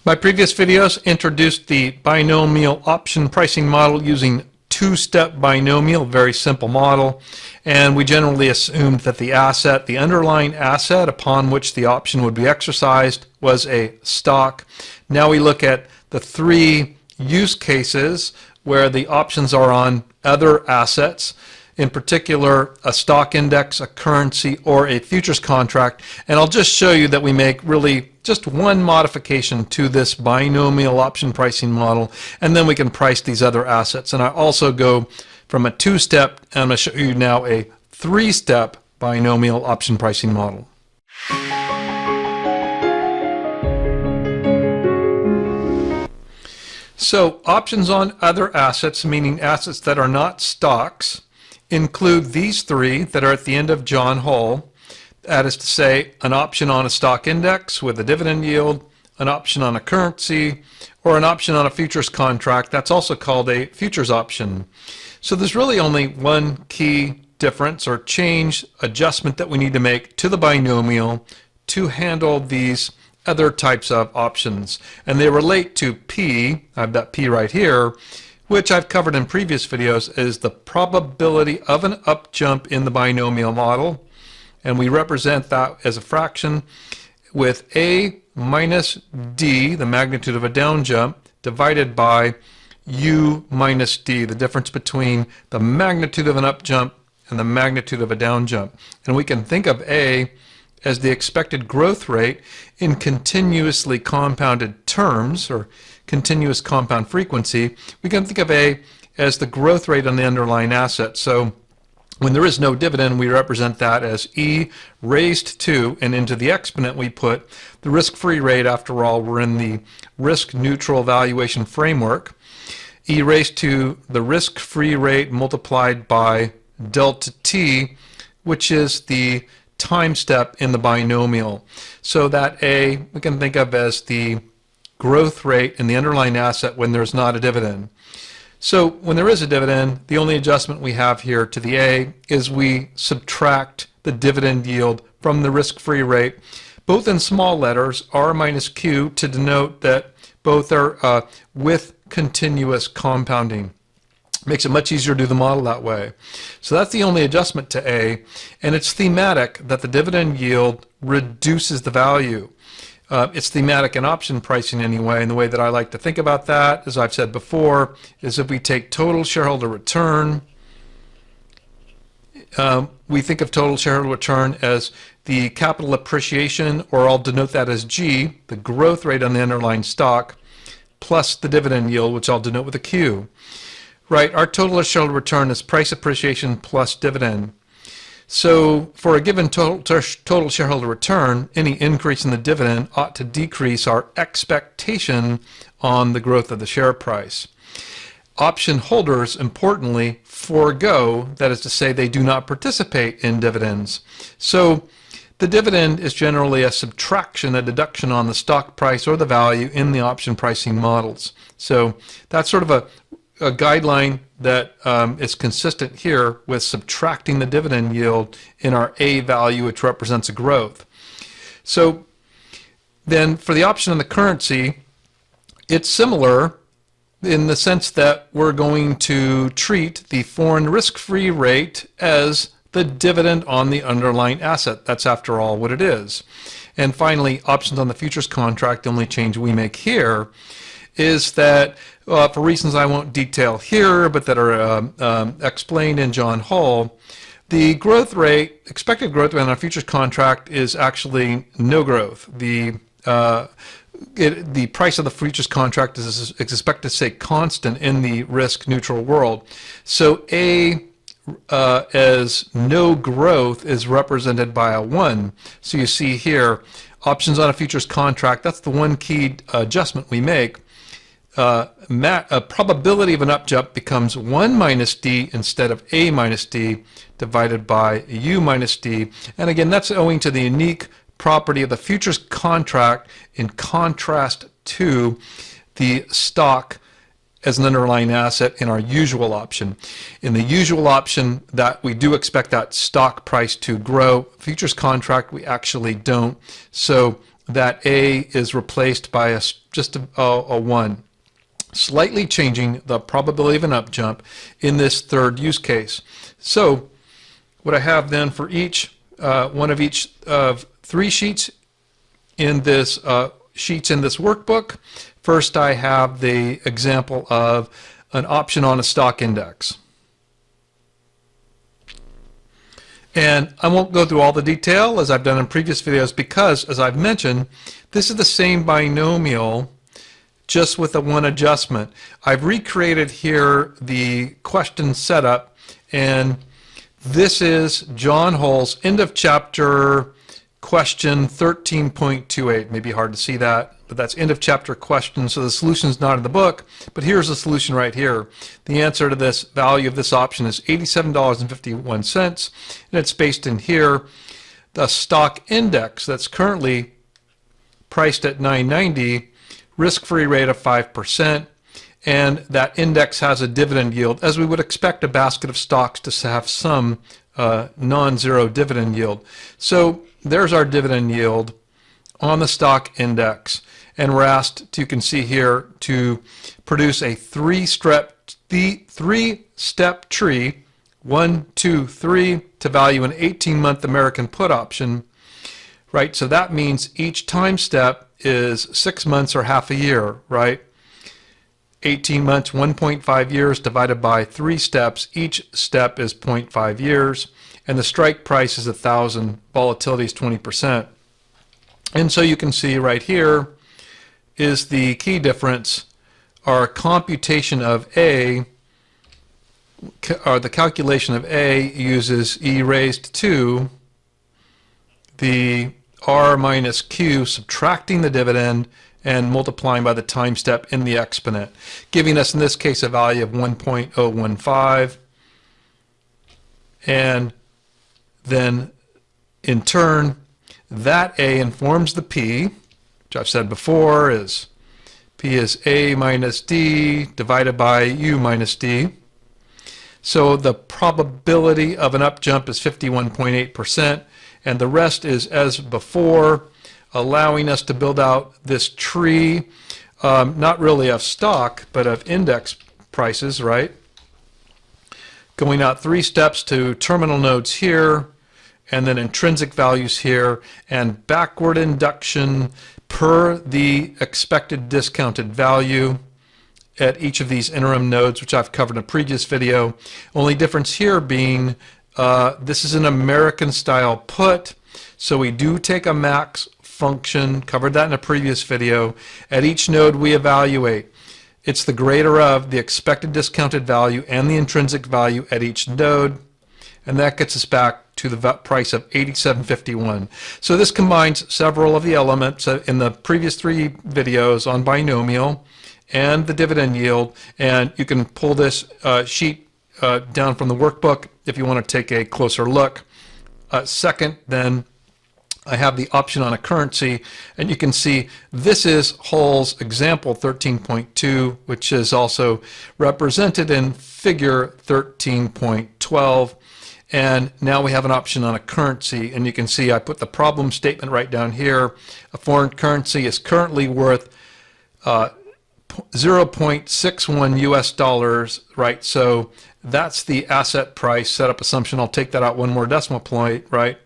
My previous videos introduced the binomial option pricing model using two-step binomial, very simple model, and we generally assumed that the asset, the underlying asset upon which the option would be exercised, was a stock. Now we look at the three use cases where the options are on other assets, in particular a stock index, a currency, or a futures contract. And I'll just show you that we make really just one modification to this binomial option pricing model, and then we can price these other assets. And I also go from a two-step, and I'm going to show you now a three-step binomial option pricing model. So options on other assets, meaning assets that are not stocks, include these three that are at the end of John Hall. That is to say, an option on a stock index with a dividend yield, an option on a currency, or an option on a futures contract. That's also called a futures option. So there's really only one key difference or change, adjustment that we need to make to the binomial to handle these other types of options. And they relate to P, I have that P right here, which I've covered in previous videos, is the probability of an up jump in the binomial model. And we represent that as a fraction with A minus D, the magnitude of a down jump, divided by U minus D, the difference between the magnitude of an up jump and the magnitude of a down jump. And we can think of A as the expected growth rate in continuously compounded terms, or continuous compound frequency. We can think of A as the growth rate on the underlying asset. So when there is no dividend, we represent that as E raised to, and into the exponent we put the risk-free rate. After all, we're in the risk-neutral valuation framework. E raised to the risk-free rate multiplied by delta T, which is the time step in the binomial. So that A we can think of as the growth rate in the underlying asset when there's not a dividend. So when there is a dividend, the only adjustment we have here to the A is we subtract the dividend yield from the risk-free rate, both in small letters, R minus Q, to denote that both are with continuous compounding. Makes it much easier to do the model that way. So that's the only adjustment to A, and it's thematic that the dividend yield reduces the value. It's thematic in option pricing anyway, and the way that I like to think about that, as I've said before, is if we take total shareholder return, we think of total shareholder return as the capital appreciation, or I'll denote that as G, the growth rate on the underlying stock, plus the dividend yield, which I'll denote with a Q. Right, our total shareholder return is price appreciation plus dividend. So for a given total shareholder return, any increase in the dividend ought to decrease our expectation on the growth of the share price. Option holders, importantly, forego, that is to say, they do not participate in dividends. So the dividend is generally a subtraction, a deduction on the stock price or the value in the option pricing models. So that's sort of a guideline that is consistent here with subtracting the dividend yield in our A value, which represents a growth. So then for the option on the currency, it's similar in the sense that we're going to treat the foreign risk-free rate as the dividend on the underlying asset. That's, after all, what it is. And finally, options on the futures contract, the only change we make here is that for reasons I won't detail here, but that are explained in John Hall, the growth rate, expected growth rate on a futures contract is actually no growth. The price of the futures contract is expected to stay constant in the risk-neutral world. So A as no growth is represented by a 1. So you see here, options on a futures contract, that's the one key adjustment we make. A probability of an up jump becomes 1 minus D instead of A minus D divided by U minus D. And again, that's owing to the unique property of the futures contract in contrast to the stock as an underlying asset in our usual option. In the usual option, that we do expect that stock price to grow. Futures contract, we actually don't. So that A is replaced by just a 1, slightly changing the probability of an up jump in this third use case. So what I have then for each one of each of 3 sheets in this workbook, first I have the example of an option on a stock index. And I won't go through all the detail as I've done in previous videos because, as I've mentioned, this is the same binomial just with a 1 adjustment. I've recreated here the question setup, and this is John Hull's end of chapter question 13.28. Maybe hard to see that, but that's end of chapter question. So the solution's not in the book, but here's the solution right here. The answer to this value of this option is $87.51, and it's based in here. The stock index that's currently priced at 990, risk-free rate of 5%, and that index has a dividend yield, as we would expect a basket of stocks to have some non-zero dividend yield. So there's our dividend yield on the stock index, and we're asked, you can see here, to produce a three-step tree, 1, 2, 3, to value an 18-month American put option, right? So that means each time step is 6 months or half a year, right? 18 months, 1.5 years divided by 3 steps. Each step is 0.5 years, and the strike price is 1,000. Volatility is 20%. And so you can see right here is the key difference. Our computation of A, or the calculation of A, uses e raised to the R minus Q, subtracting the dividend and multiplying by the time step in the exponent, giving us in this case a value of 1.015, and then in turn that A informs the P, which I've said before is P is A minus D divided by U minus D. So the probability of an up jump is 51.8%, and the rest is as before, allowing us to build out this tree, not really of stock, but of index prices, right? Going out 3 steps to terminal nodes here, and then intrinsic values here, and backward induction per the expected discounted value at each of these interim nodes, which I've covered in a previous video. Only difference here being this is an American style put, so we do take a max function, covered that in a previous video. At each node we evaluate. It's the greater of the expected discounted value and the intrinsic value at each node, and that gets us back to the price of $87.51. So this combines several of the elements in the previous 3 videos on binomial and the dividend yield, and you can pull this sheet down from the workbook if you want to take a closer look. Second, then, I have the option on a currency, and you can see this is Hull's example 13.2, which is also represented in figure 13.12. And now we have an option on a currency, and you can see I put the problem statement right down here. A foreign currency is currently worth 0.61 US dollars, right? So that's the asset price setup assumption. I'll take that out 1 more decimal point, right?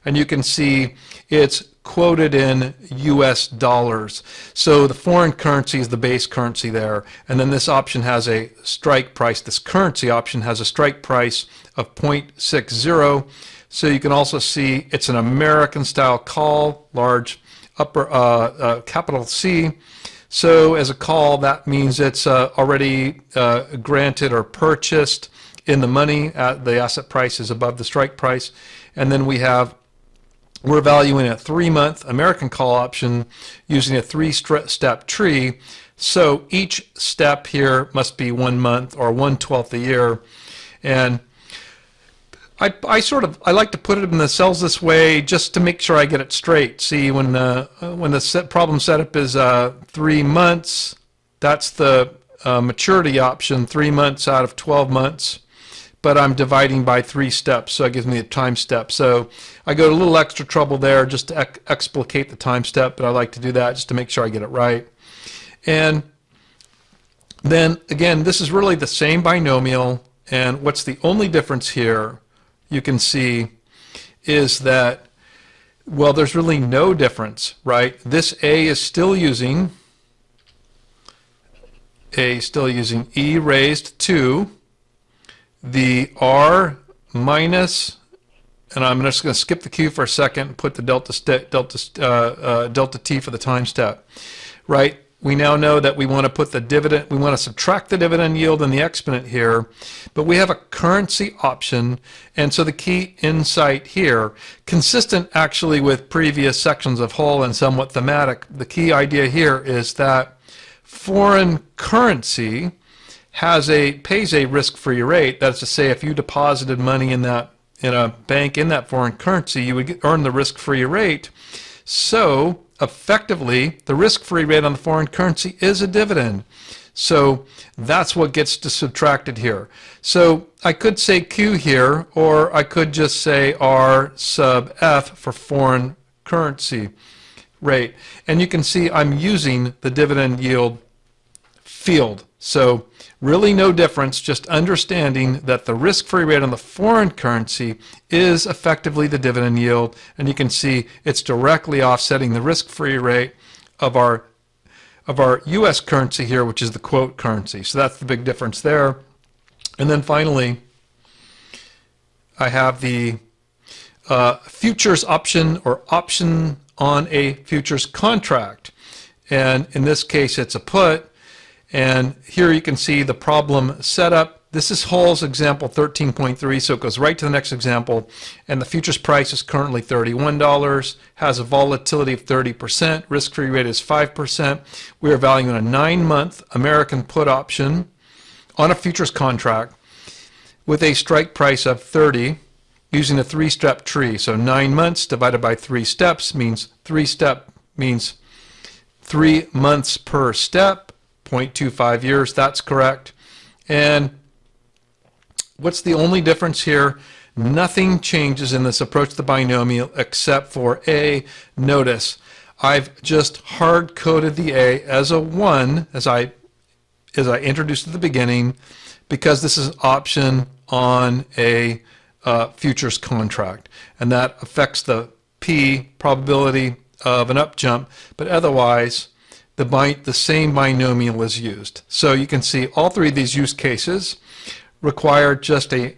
And you can see it's quoted in US dollars. So the foreign currency is the base currency there. And then this option has a strike price. This currency option has a strike price of 0.60. So you can also see it's an American style call, large upper capital C. So as a call, that means it's already granted or purchased in the money. The asset price is above the strike price. And then we're valuing a 3-month American call option using a 3-step tree. So each step here must be 1 month or 1/12 a year. And I like to put it in the cells this way just to make sure I get it straight. See, when the problem setup is 3 months, that's the maturity option, 3 months out of 12 months. but I'm dividing by 3 steps, so it gives me a time step. So I go to a little extra trouble there just to explicate the time step, but I like to do that just to make sure I get it right. And then again, this is really the same binomial, and what's the only difference here you can see is that, well, there's really no difference, right? This A is still using e raised to the r minus, and I'm just going to skip the q for a second and put the delta t for the time step, right? We now know that we want to put the dividend, we want to subtract the dividend yield and the exponent here, but we have a currency option, and so the key insight here, consistent actually with previous sections of Hull and somewhat thematic, the key idea here is that foreign currency pays a risk-free rate. That's to say, if you deposited money in a bank in that foreign currency, you would earn the risk-free rate. So effectively, the risk-free rate on the foreign currency is a dividend. So that's what gets subtracted here. So I could say Q here, or I could just say R sub F for foreign currency rate. And you can see I'm using the dividend yield field. So really no difference, just understanding that the risk-free rate on the foreign currency is effectively the dividend yield, and you can see it's directly offsetting the risk-free rate of our US currency here, which is the quote currency. So that's the big difference there. And then finally, I have the futures option, or option on a futures contract. And in this case, it's a put. And here you can see the problem setup. This is Hull's example 13.3, so it goes right to the next example. And the futures price is currently $31, has a volatility of 30%, risk-free rate is 5%. We are valuing a 9-month American put option on a futures contract with a strike price of 30 using a 3-step tree. So 9 months divided by 3 steps means 3 months per step. 0.25 years, that's correct. And what's the only difference here? Nothing changes in this approach to the binomial except for A. Notice I've just hard-coded the A as a 1 as I introduced at the beginning, because this is an option on a futures contract, and that affects the P probability of an up jump, but otherwise the same binomial is used. So you can see all 3 of these use cases require just a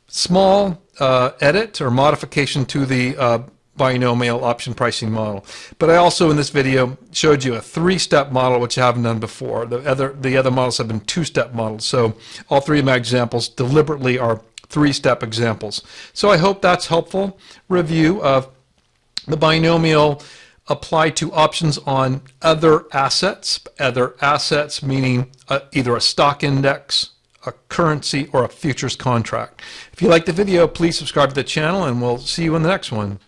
small edit or modification to the binomial option pricing model. But I also in this video showed you a 3-step model, which I haven't done before. The other models have been 2-step models. So all 3 of my examples deliberately are 3-step examples. So I hope that's helpful review of the binomial applied to options on other assets meaning either a stock index, a currency, or a futures contract. If you like the video, please subscribe to the channel, and we'll see you in the next one.